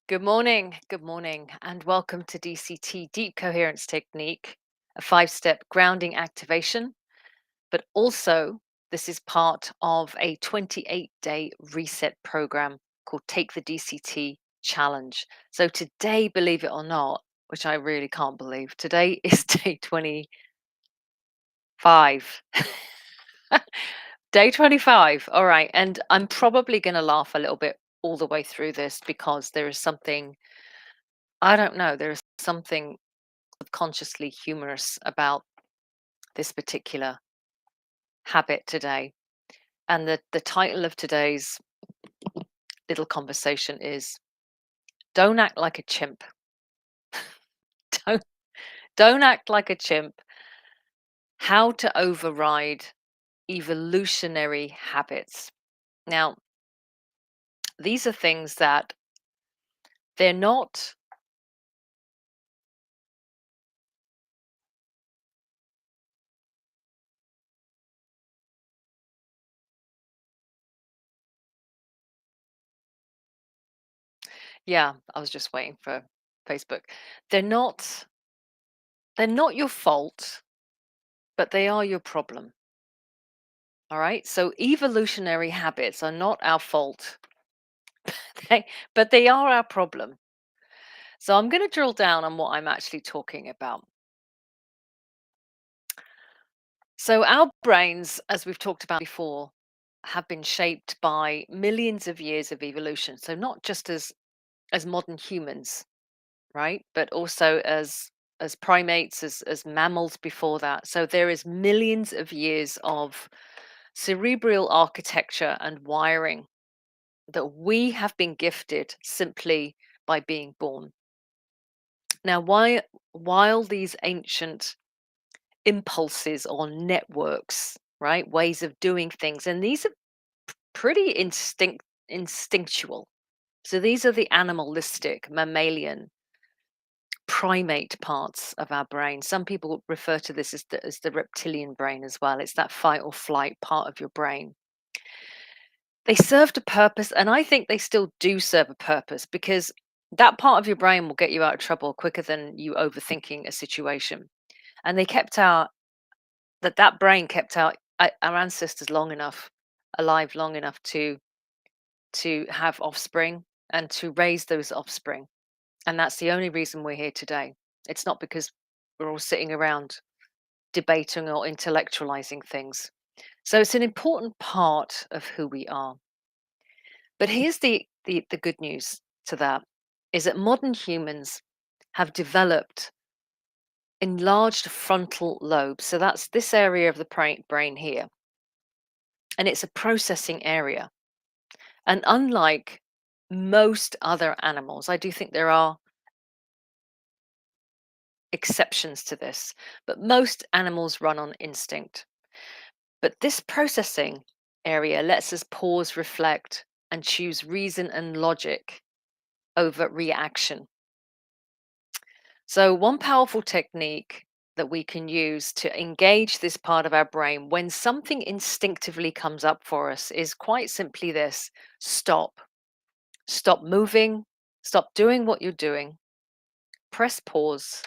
Good morning, and welcome to DCT Deep Coherence Technique, a 5 step grounding activation. But also, this is part of a 28-day reset program called Take the DCT Challenge. So, today, believe it or not, which I really can't believe, today is day 25. Day 25. All right. And I'm probably going to laugh a little bit all the way through this because there is something, I don't know, there's something subconsciously humorous about this particular habit today. And the title of today's little conversation is Don't Act Like a Chimp. Don't, don't act like a chimp. How to override evolutionary habits. Now, these are things that they're not, yeah, I was just waiting for Facebook. They're not, they're not your fault, but they are your problem. All right. So evolutionary habits are not our fault, but they are our problem. So I'm going to drill down on what I'm actually talking about. So our brains, as we've talked about before, have been shaped by millions of years of evolution. So not just as modern humans, right? But also as primates, as mammals before that. So there is millions of years of cerebral architecture and wiring that we have been gifted simply by being born. Now, while these ancient impulses or networks, right, ways of doing things, and these are pretty instinctual. So these are the animalistic, mammalian, primate parts of our brain. Some people refer to this as the reptilian brain as well. It's that fight or flight part of your brain. They served a purpose, and I think they still do serve a purpose because that part of your brain will get you out of trouble quicker than you overthinking a situation. And they kept that brain kept our ancestors long enough, alive long enough to have offspring and to raise those offspring. And that's the only reason we're here today. It's not because we're all sitting around debating or intellectualizing things. So it's an important part of who we are. But here's the good news to that is that modern humans have developed enlarged frontal lobes. So that's this area of the brain here. And it's a processing area. And unlike most other animals, I do think there are exceptions to this, but most animals run on instinct. But this processing area lets us pause, reflect, and choose reason and logic over reaction. So, one powerful technique that we can use to engage this part of our brain when something instinctively comes up for us is quite simply this: stop. Stop moving, stop doing what you're doing, press pause,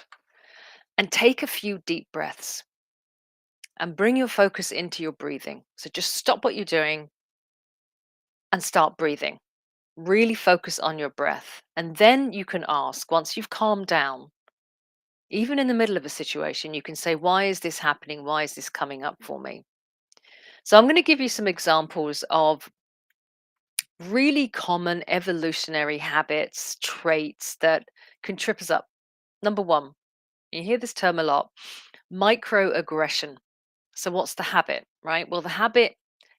and take a few deep breaths and bring your focus into your breathing. So just stop what you're doing and start breathing. Really focus on your breath. And then you can ask, once you've calmed down, even in the middle of a situation, you can say, why is this happening? Why is this coming up for me? So I'm going to give you some examples of really common evolutionary habits, traits that can trip us up. Number one, you hear this term a lot, microaggression. So, what's the habit, right? Well, the habit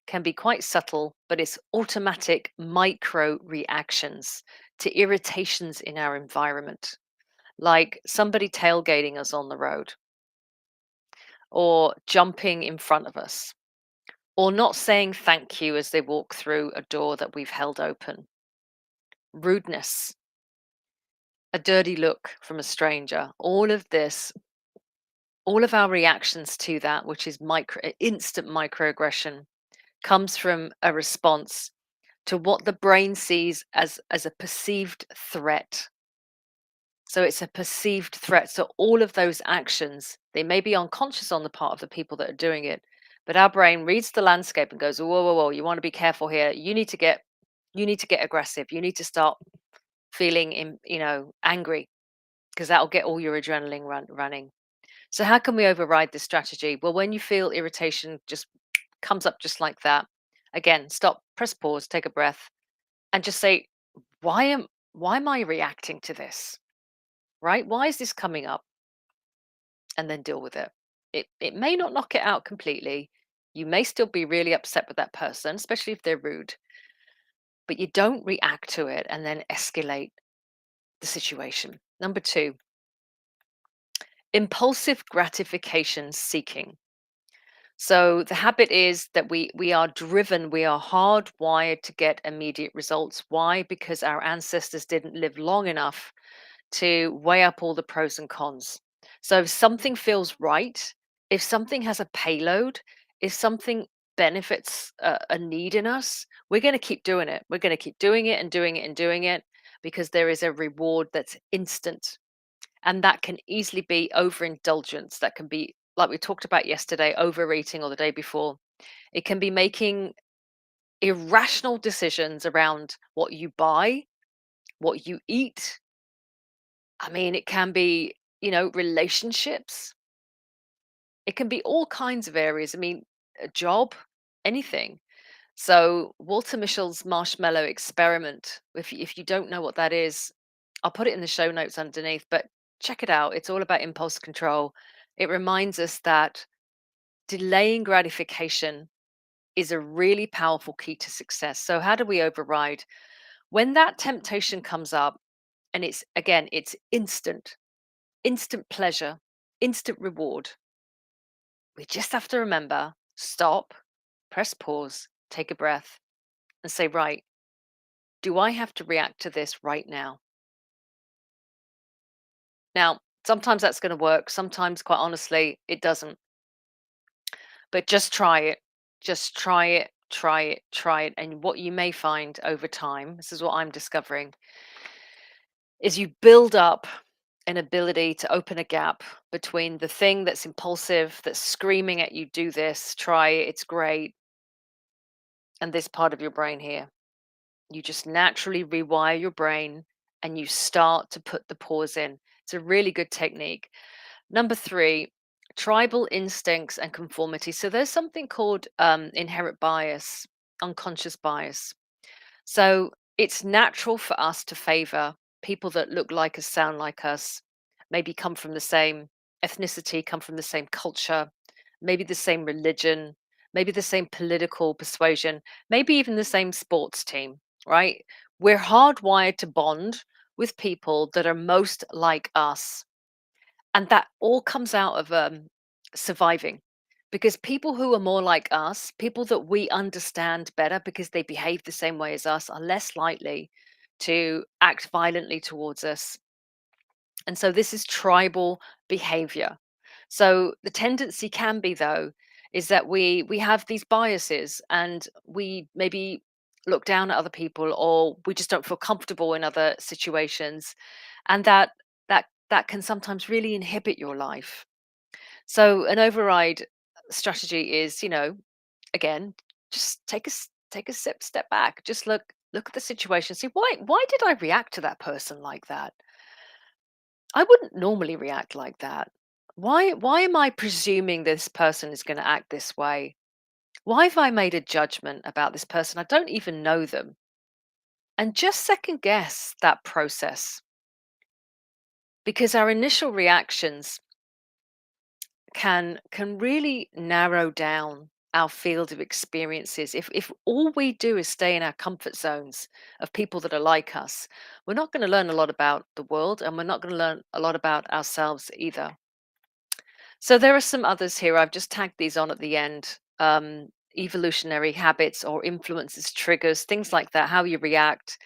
can be quite subtle, but it's automatic micro reactions to irritations in our environment, like somebody tailgating us on the road, or jumping in front of us, or not saying thank you as they walk through a door that we've held open, rudeness, a dirty look from a stranger. All of this, all of our reactions to that, which is instant microaggression, comes from a response to what the brain sees as a perceived threat. So it's a perceived threat. So all of those actions, they may be unconscious on the part of the people that are doing it, but our brain reads the landscape and goes, whoa, whoa, whoa, you want to be careful here. You need to get aggressive. You need to start feeling angry, because that'll get all your adrenaline running. So how can we override this strategy? Well, when you feel irritation just comes up just like that, again, stop, press pause, take a breath, and just say, why am I reacting to this? Right? Why is this coming up? And then deal with it. It may not knock it out completely. You may still be really upset with that person, especially if they're rude, but you don't react to it and then escalate the situation. Number two, impulsive gratification seeking. So the habit is that we are driven, we are hardwired to get immediate results. Why? Because our ancestors didn't live long enough to weigh up all the pros and cons. So if something feels right, if something has a payload, if something benefits a need in us, we're going to keep doing it. We're going to keep doing it and doing it and doing it because there is a reward that's instant. And that can easily be overindulgence. That can be, like we talked about yesterday, overeating or the day before. It can be making irrational decisions around what you buy, what you eat. I mean, it can be, relationships. It can be all kinds of areas. I mean, a job, anything. So Walter Mischel's marshmallow experiment, if you don't know what that is, I'll put it in the show notes underneath, but check it out. It's all about impulse control. It reminds us that delaying gratification is a really powerful key to success. So how do we override? When that temptation comes up, and it's instant pleasure, instant reward. We just have to remember, stop, press pause, take a breath, and say, right, do I have to react to this right now? Now, sometimes that's going to work. Sometimes, quite honestly, it doesn't. But just try it. Just try it, try it, try it. And what you may find over time, this is what I'm discovering, is you build up an ability to open a gap between the thing that's impulsive, that's screaming at you, do this, try it, it's great, and this part of your brain here. You just naturally rewire your brain and you start to put the pause in. It's a really good technique. Number three, tribal instincts and conformity. So there's something called inherent bias, unconscious bias. So it's natural for us to favor people that look like us, sound like us, maybe come from the same ethnicity, come from the same culture, maybe the same religion, maybe the same political persuasion, maybe even the same sports team, right? We're hardwired to bond with people that are most like us. And that all comes out of surviving, because people who are more like us, people that we understand better because they behave the same way as us, are less likely to act violently towards us. And so this is tribal behavior. So the tendency can be, though, is that we have these biases and we maybe look down at other people, or we just don't feel comfortable in other situations, and that can sometimes really inhibit your life. So an override strategy is, again, just take a step back. Just look at the situation. See, why did I react to that person like that? I wouldn't normally react like that. Why am I presuming this person is going to act this way? Why have I made a judgment about this person? I don't even know them. And just second guess that process, because our initial reactions can really narrow down our field of experiences. If all we do is stay in our comfort zones of people that are like us, we're not going to learn a lot about the world, and we're not going to learn a lot about ourselves either. So there are some others here. I've just tagged these on at the end. Evolutionary habits or influences, triggers, things like that. How you react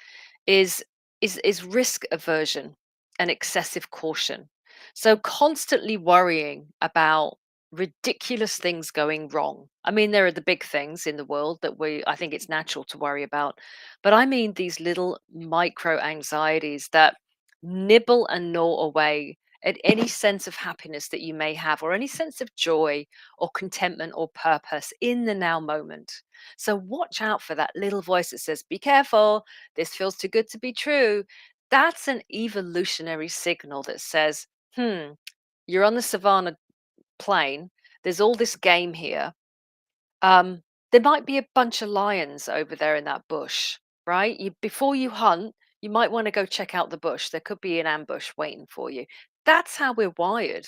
is is risk aversion and excessive caution. So constantly worrying about ridiculous things going wrong. I mean, there are the big things in the world that I think it's natural to worry about. But I mean these little micro anxieties that nibble and gnaw away at any sense of happiness that you may have, or any sense of joy or contentment or purpose in the now moment. So watch out for that little voice that says, be careful, this feels too good to be true. That's an evolutionary signal that says, you're on the savannah plain. There's all this game here. Um, there might be a bunch of lions over there in that bush, right? Before you hunt, you might want to go check out the bush. There could be an ambush waiting for you. That's how we're wired.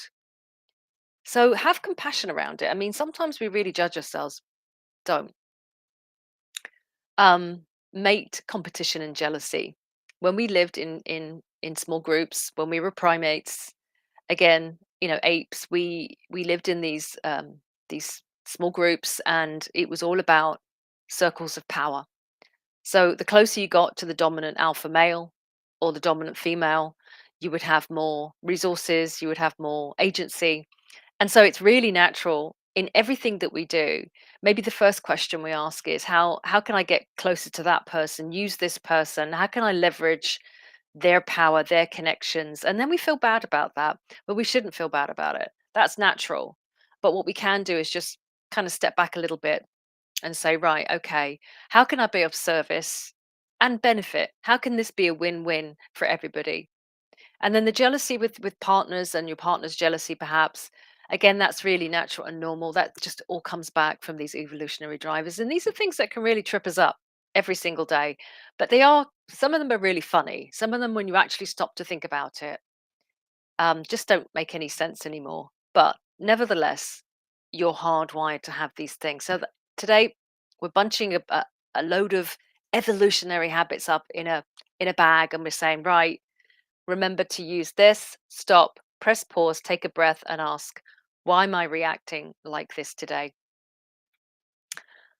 So have compassion around it. I mean, sometimes we really judge ourselves. Don't. Mate competition and jealousy. When we lived in small groups, when we were primates, again, apes, we lived in these small groups, and it was all about circles of power. So the closer you got to the dominant alpha male or the dominant female, you would have more resources, you would have more agency. And so it's really natural in everything that we do. Maybe the first question we ask is, how can I get closer to that person, use this person? How can I leverage their power, their connections? And then we feel bad about that, but we shouldn't feel bad about it. That's natural. But what we can do is just kind of step back a little bit and say, right, okay, how can I be of service and benefit? How can this be a win-win for everybody? And then the jealousy with partners, and your partner's jealousy perhaps, again, that's really natural and normal. That just all comes back from these evolutionary drivers. And these are things that can really trip us up every single day. But some of them are really funny. Some of them, when you actually stop to think about it, just don't make any sense anymore. But nevertheless, you're hardwired to have these things. So today we're bunching a load of evolutionary habits up in a bag, and we're saying, right, remember to use this, stop, press pause, take a breath, and ask, why am I reacting like this today?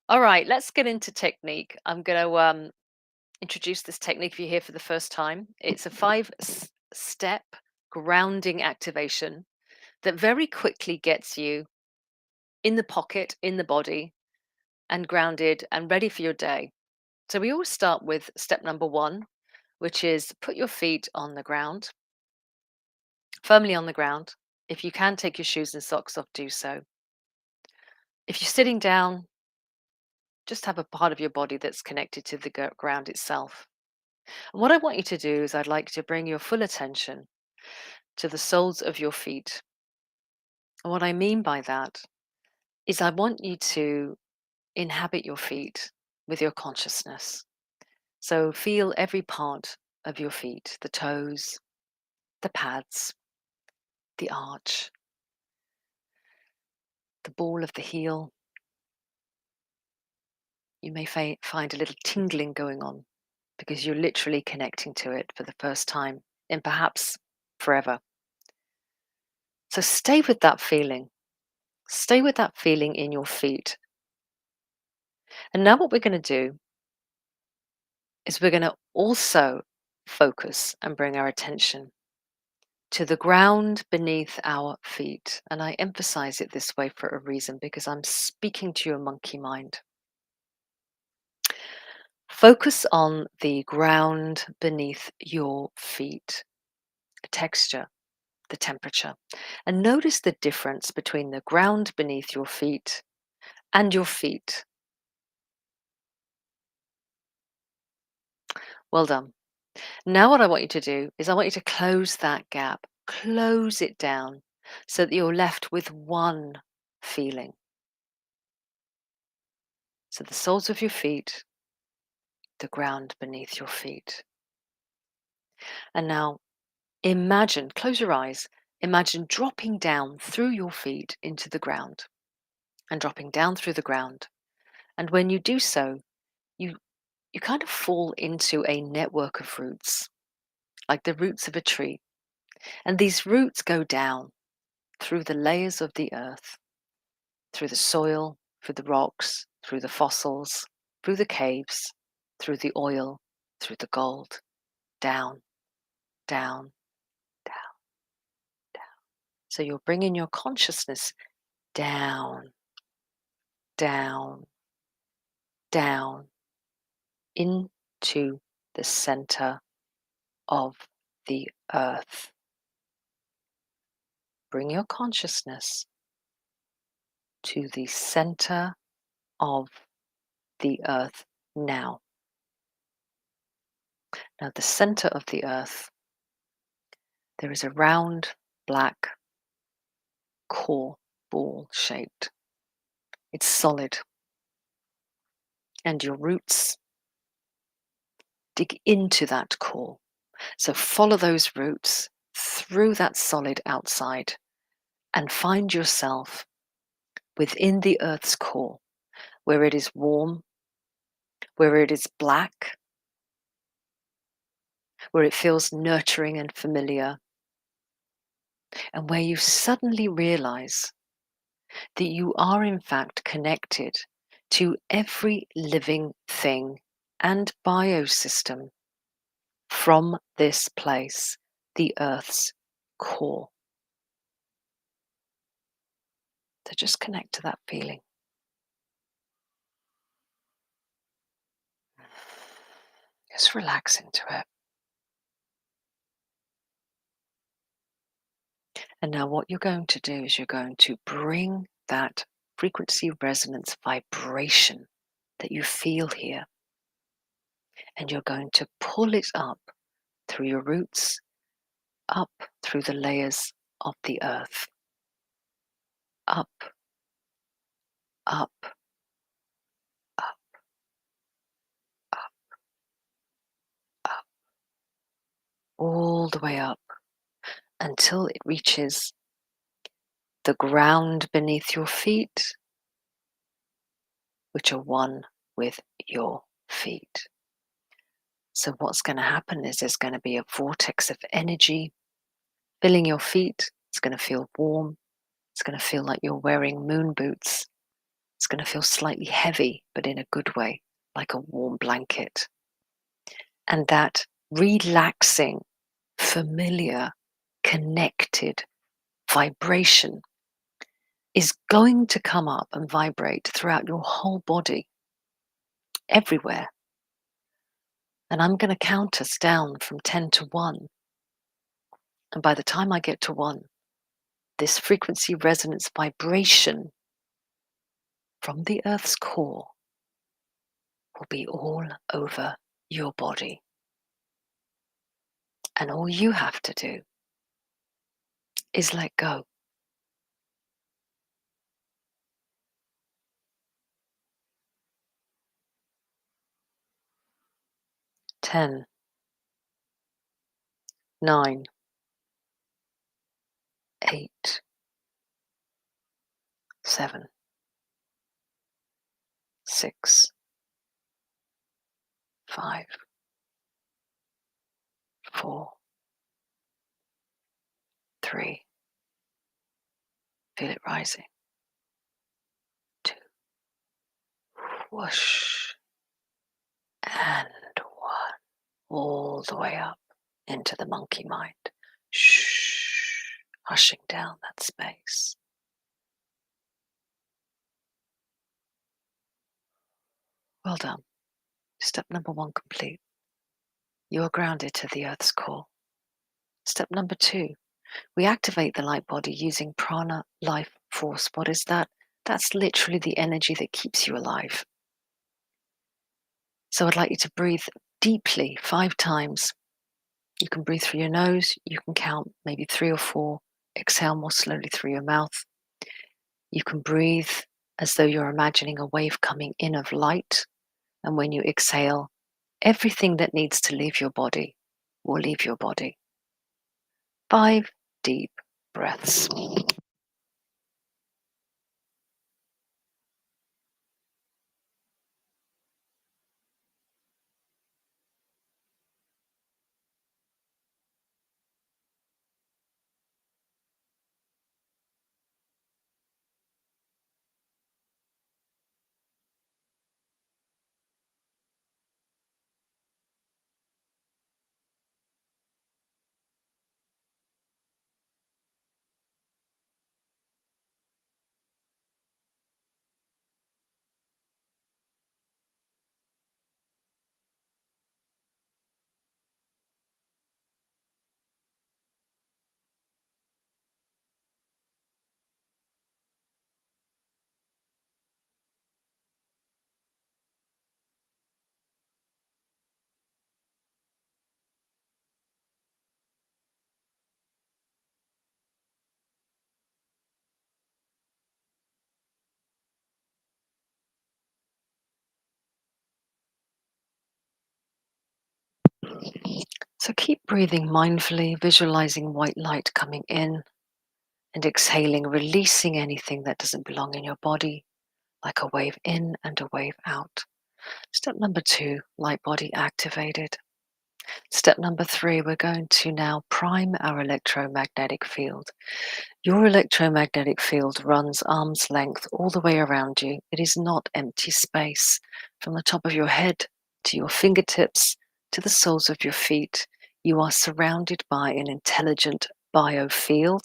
All right, let's get into technique. I'm going to introduce this technique if you're here for the first time. It's a step grounding activation that very quickly gets you in the pocket, in the body, and grounded and ready for your day. So we always start with step number one, which is put your feet on the ground, firmly on the ground. If you can take your shoes and socks off, do so. If you're sitting down, just have a part of your body that's connected to the ground itself. And what I want you to do is I'd like to bring your full attention to the soles of your feet. And what I mean by that is I want you to inhabit your feet with your consciousness. So feel every part of your feet, the toes, the pads, the arch, the ball of the heel. You may find a little tingling going on because you're literally connecting to it for the first time and perhaps forever. So stay with that feeling. Stay with that feeling in your feet. And now what we're going to do is we're going to also focus and bring our attention to the ground beneath our feet. And I emphasize it this way for a reason, because I'm speaking to your monkey mind. Focus on the ground beneath your feet, the texture, the temperature, and notice the difference between the ground beneath your feet and your feet. Well done. Now what I want you to do is I want you to close that gap, close it down so that you're left with one feeling. So the soles of your feet, the ground beneath your feet. And now imagine, close your eyes, imagine dropping down through your feet into the ground and dropping down through the ground. And when you do so, you you kind of fall into a network of roots, like the roots of a tree. And these roots go down through the layers of the earth, through the soil, through the rocks, through the fossils, through the caves, through the oil, through the gold, down, down, down, down. So you're bringing your consciousness down, down, down into the center of the earth. Bring your consciousness to the center of the earth now. Now, the center of the earth, there is a round black core, ball shaped. It's solid. And your roots dig into that core. So follow those roots through that solid outside and find yourself within the earth's core, where it is warm, where it is black, where it feels nurturing and familiar, and where you suddenly realize that you are in fact connected to every living thing and biosystem from this place, the Earth's core. So just connect to that feeling. Just relax into it. And now what you're going to do is you're going to bring that frequency resonance vibration that you feel here, and you're going to pull it up through your roots, up through the layers of the earth, up, up, up, up, up, all the way up until it reaches the ground beneath your feet, which are one with your feet. So what's going to happen is there's going to be a vortex of energy filling your feet. It's going to feel warm. It's going to feel like you're wearing moon boots. It's going to feel slightly heavy, but in a good way, like a warm blanket. And that relaxing, familiar, connected vibration is going to come up and vibrate throughout your whole body, everywhere. And I'm going to count us down from 10 to 1. And by the time I get to 1, this frequency resonance vibration from the Earth's core will be all over your body. And all you have to do is let go. 10, 9, 8, 7, 6, 5, 4, 3. Feel it rising. 2, whoosh, and 1. All the way up into the monkey mind. Shh, hushing down that space. Well done. Step number 1 complete. You are grounded to the Earth's core. Step number 2, we activate the light body using prana, life force. What is that? That's literally the energy that keeps you alive. So I'd like you to breathe deeply 5 times. You can breathe through your nose. You can count maybe 3 or 4. Exhale more slowly through your mouth. You can breathe as though you're imagining a wave coming in of light. And when you exhale, everything that needs to leave your body will leave your body. 5 deep breaths. So keep breathing mindfully, visualizing white light coming in and exhaling, releasing anything that doesn't belong in your body, like a wave in and a wave out. Step number 2, light body activated. Step number 3, we're going to now prime our electromagnetic field. Your electromagnetic field runs arm's length all the way around you. It is not empty space. From the top of your head to your fingertips to the soles of your feet, you are surrounded by an intelligent biofield.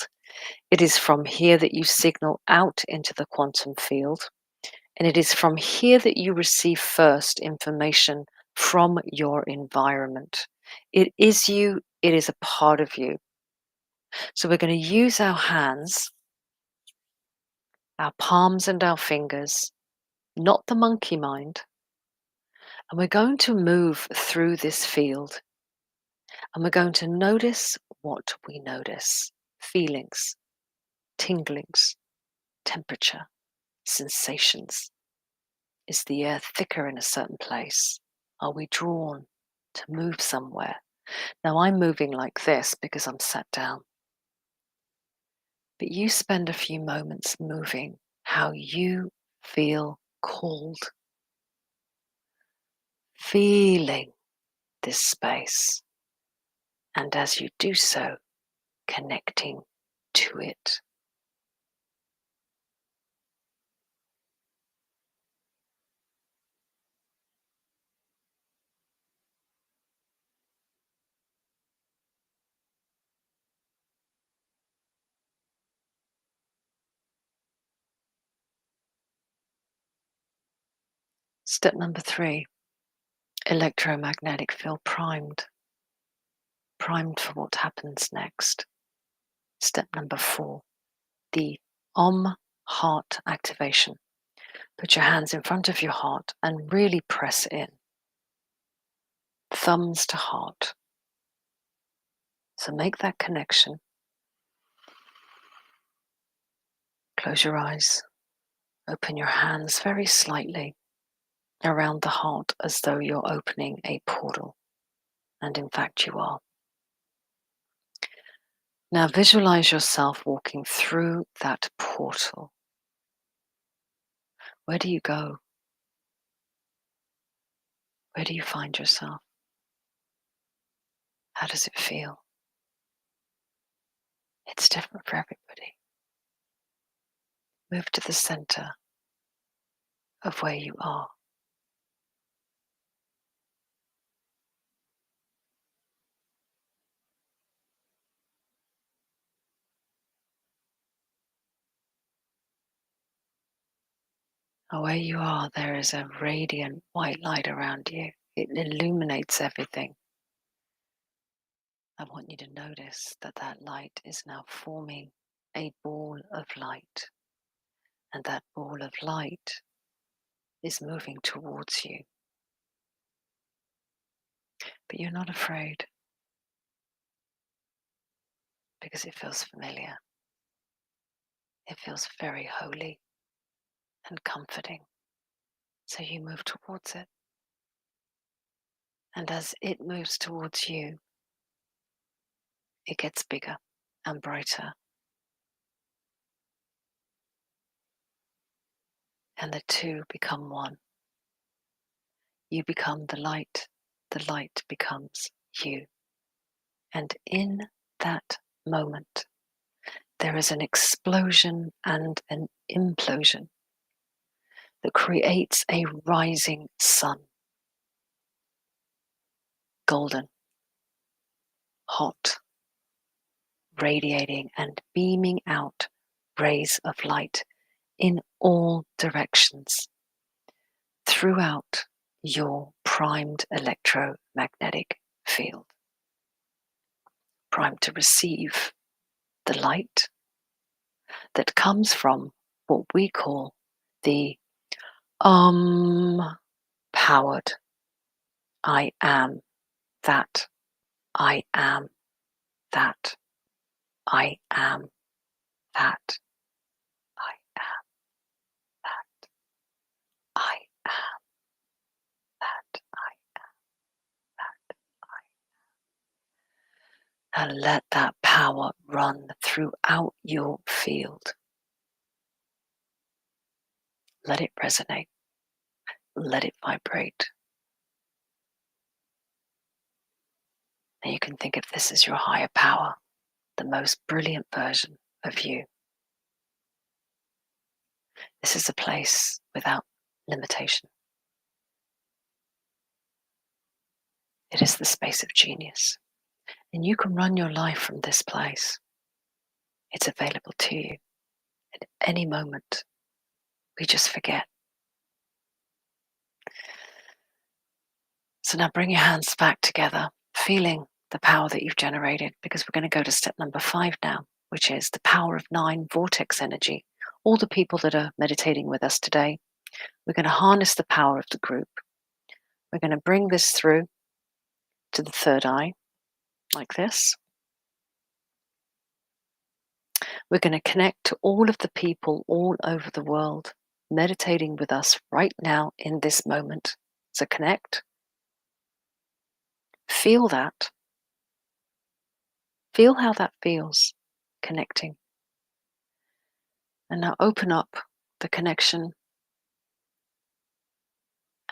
It is from here that you signal out into the quantum field, and it is from here that you receive first information from your environment. It is you, it is a part of you. So we're going to use our hands, our palms and our fingers, not the monkey mind, and we're going to move through this field, and we're going to notice what we notice: feelings, tinglings, temperature, sensations. Is the air thicker in a certain place? Are we drawn to move somewhere? Now I'm moving like this because I'm sat down. But you spend a few moments moving how you feel called, feeling this space, and as you do so, connecting to it. Step number 3, electromagnetic field primed for what happens next. Step number 4, the heart activation. Put your hands in front of your heart and really press in. Thumbs to heart. So make that connection. Close your eyes. Open your hands very slightly around the heart as though you're opening a portal. And in fact, you are. Now visualize yourself walking through that portal. Where do you go? Where do you find yourself? How does it feel? It's different for everybody. Move to the center of where you are. Where you are, there is a radiant white light around you. It illuminates everything. I want you to notice that that light is now forming a ball of light. And that ball of light is moving towards you. But you're not afraid because it feels familiar. It feels very holy and comforting. So you move towards it. And as it moves towards you, it gets bigger and brighter. And the two become one. You become the light becomes you. And in that moment, there is an explosion and an implosion that creates a rising sun. Golden, hot, radiating and beaming out rays of light in all directions throughout your primed electromagnetic field. Primed to receive the light that comes from what we call the powered I am that, I am that, I am that, I am that, I am that, I am that, I And let that power run throughout your field. Let it resonate. Let it vibrate. And you can think of this as your higher power, the most brilliant version of you. This is a place without limitation. It is the space of genius. And you can run your life from this place. It's available to you at any moment. We just forget. So now bring your hands back together, feeling the power that you've generated, because we're going to go to step number 5 now, which is the power of 9 vortex energy. All the people that are meditating with us today, we're going to harness the power of the group. We're going to bring this through to the third eye, like this. We're going to connect to all of the people all over the world meditating with us right now in this moment. So connect. Feel that. Feel how that feels, connecting. And now open up the connection.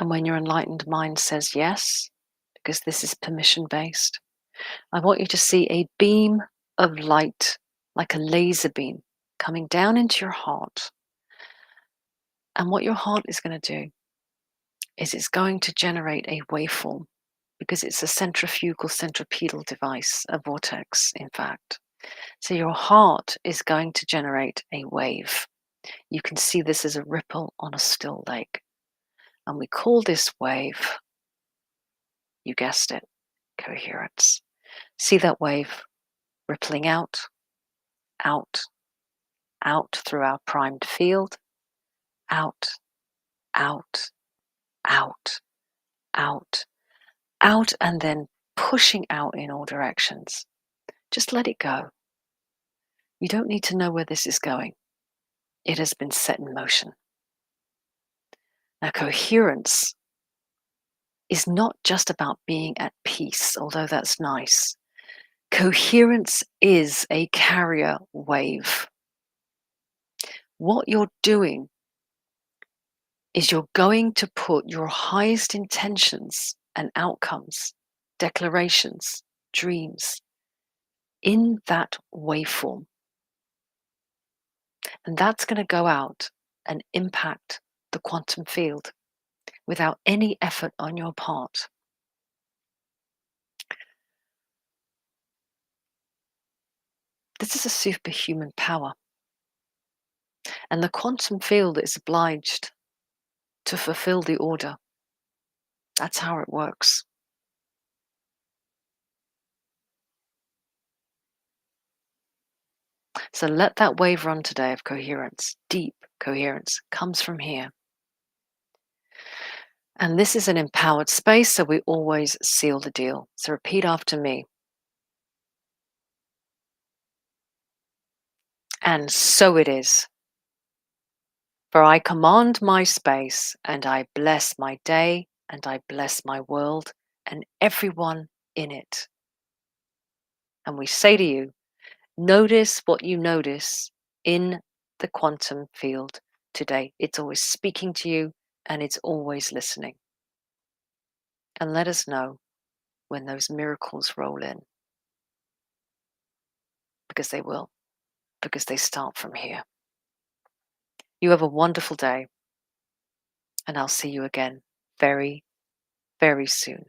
And when your enlightened mind says yes, because this is permission-based, I want you to see a beam of light, like a laser beam, coming down into your heart. And what your heart is going to do is it's going to generate a waveform, because it's a centripetal device, a vortex, in fact. So your heart is going to generate a wave. You can see this as a ripple on a still lake. And we call this wave, you guessed it, coherence. See that wave rippling out, out, out through our primed field, out, out, out, out, out, and then pushing out in all directions. Just let it go. You don't need to know where this is going. It has been set in motion. Now, coherence is not just about being at peace, although that's nice. Coherence is a carrier wave. What you're doing is you're going to put your highest intentions and outcomes, declarations, dreams in that waveform. And that's going to go out and impact the quantum field without any effort on your part. This is a superhuman power. And the quantum field is obliged to fulfill the order. That's how it works. So let that wave run today of coherence. Deep coherence comes from here. And this is an empowered space, so we always seal the deal. So repeat after me. And so it is. For I command my space, and I bless my day, and I bless my world, and everyone in it. And we say to you, notice what you notice in the quantum field today. It's always speaking to you, and it's always listening. And let us know when those miracles roll in. Because they will. Because they start from here. You have a wonderful day. And I'll see you again very, very soon.